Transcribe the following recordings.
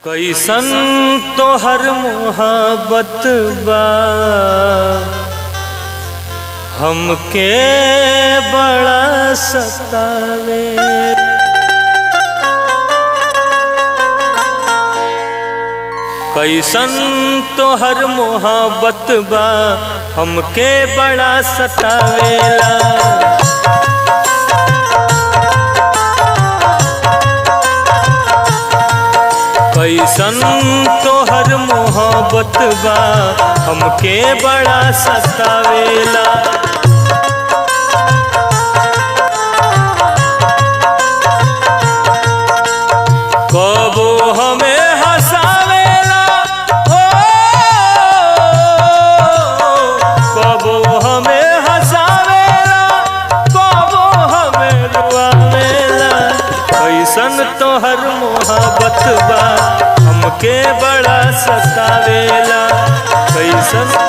कैसन तोहर मोहब्बत बा हमके बड़ा सतावे। कैसन तोहर मोहब्बत बा हमके बड़ा सतावेला। कैसन तोहर मोहब्बत बा हमके बड़ा सतावेला। कबो हमें हंसावेला हो, कबो हमें हंसावेला, कबो हमें रुआवेला। कैसन तोहर मोहब्बत बा हमके बड़ा सतावेला। कैसन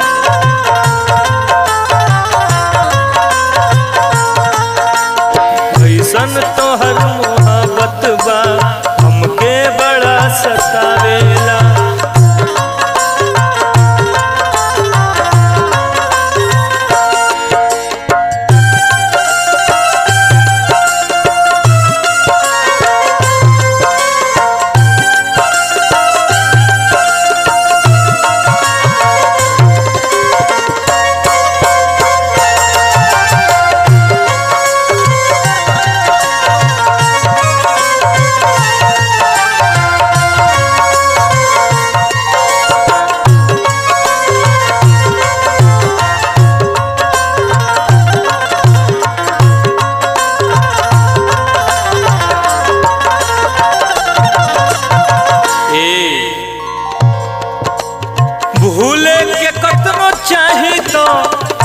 कैसन तोहर मोहब्बत बा हमके बड़ा सतावेला। भूले के कतनो चाही तो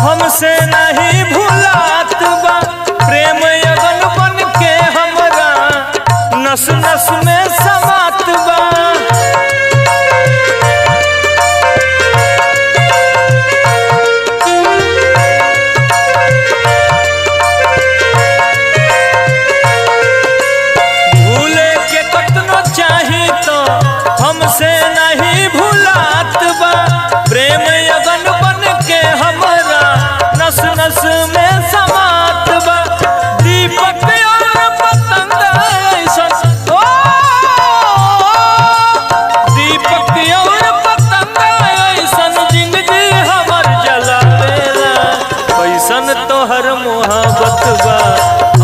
हमसे नहीं भूलात बा। प्रेम अगन बन के हमरा नस नस में समात बा। भूले के कतनो चाही तो हमसे नहीं भूलात बा। प्रेम अगन बन के हमरा नस नस में समात बा। दीपक और पतंग ऐसन ओ, दीपक और पतंग ऐसन जिंदगी हमर जलावेला। कैसन तोहर मोहब्बत बा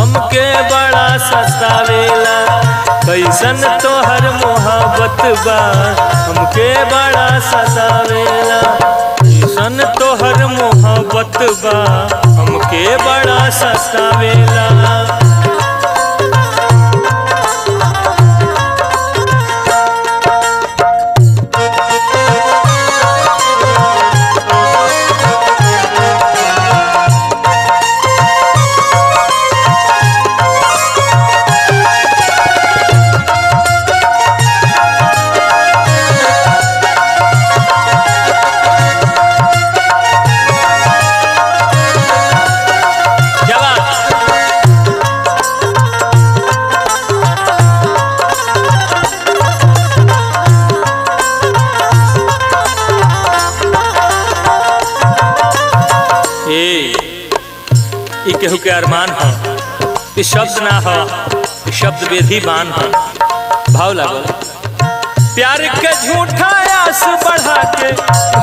हमके बड़ा सतावेला। कैसन तोहर मोहब्बत बा हमके बड़ा सतावेला। कैसन तोहर मोहब्बत बा हमके बड़ा सतावेला। ई केहू के अरमान हो, ई शब्द ना हो, ई शब्द वेधी बान हो। भाव लागल प्यार के झूठा आस बढ़ा के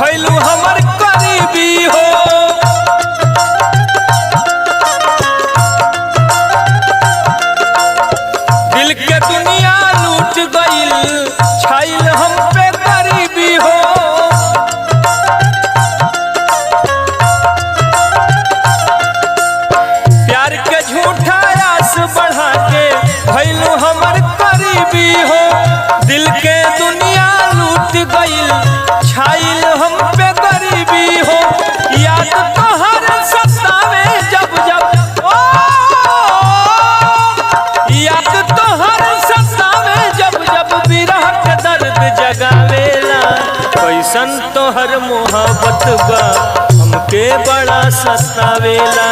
भइलू हमर करीबी हो। दिल के दुनिया लूट गइल छाइल हम पे गरीबी हो। बढ़ा के भइलू हमर करीबी हो। दिल के दुनिया लूट गइल छाइल हम पे गरीबी हो। याद तोहर सतावे जब जब ओ, याद तोहर सतावे जब जब विरह के दर्द जगावेला। कैसन तोहर मोहब्बत बा हमके बड़ा सतावेला।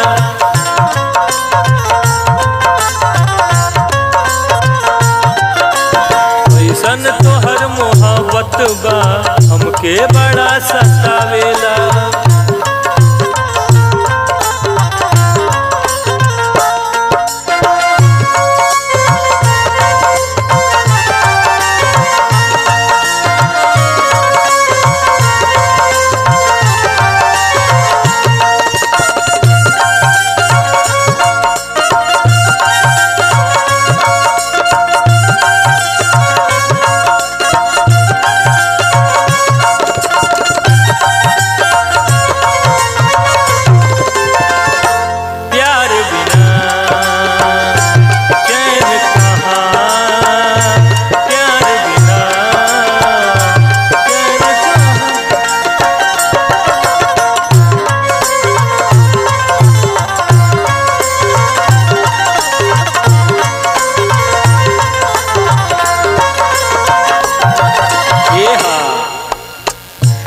कैसन तोहर मोहब्बत बा हमके बड़ा सतावेला।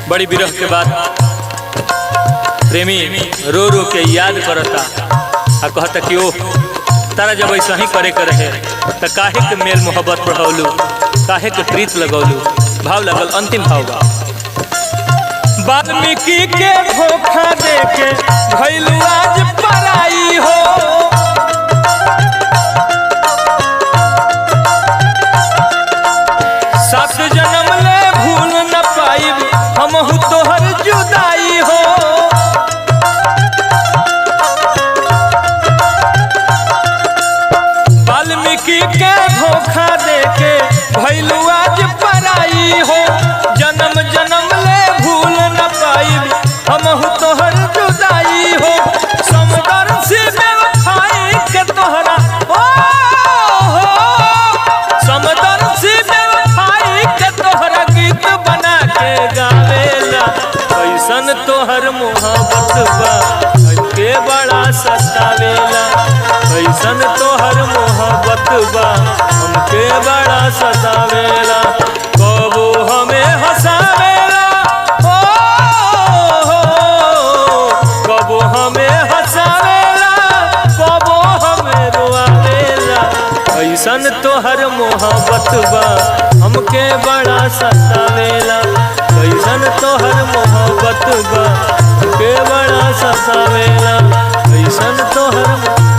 बड़ी विरह के बाद प्रेमी रो रो के याद करता आ कहता कि ओ तारा जब ऐसा ही करे के रहे तो काहे के मेल मोहब्बत बढ़ौलू, काहे के प्रीत लगौलू। भाव लगल, अंतिम भाव बा। वाल्मीकि के धोखा देके भइलू आज पराई हो, सात जन्म ले भूल न पाइब हमहु तोहर जुदाई हो। वाल्मीकि के धोखा देके भइलू आज पराई हो, जन्म जन्म ले भूल न पाइब हमहु तोहर जुदाई हो। समदर से बेवफाई के तोहरा हो, समदर से बेवफाई के तोहरा गीत बना के गावेला। कैसन तोहर मोहब्बत बा हमके बड़ा सतावेला, कैसन तोहर मोहब्बत बा हमके बड़ा सतावेला। कबो हमें हंसावेला हो, कबो हमें हंसावेला, कबो हमें रोआवेला। कैसन तोहर मोहब्बत बा हमके बड़ा सतावेला, कैसन तोहर मोहब्बत बा हमके बड़ा सतावेला, कैसन तोहर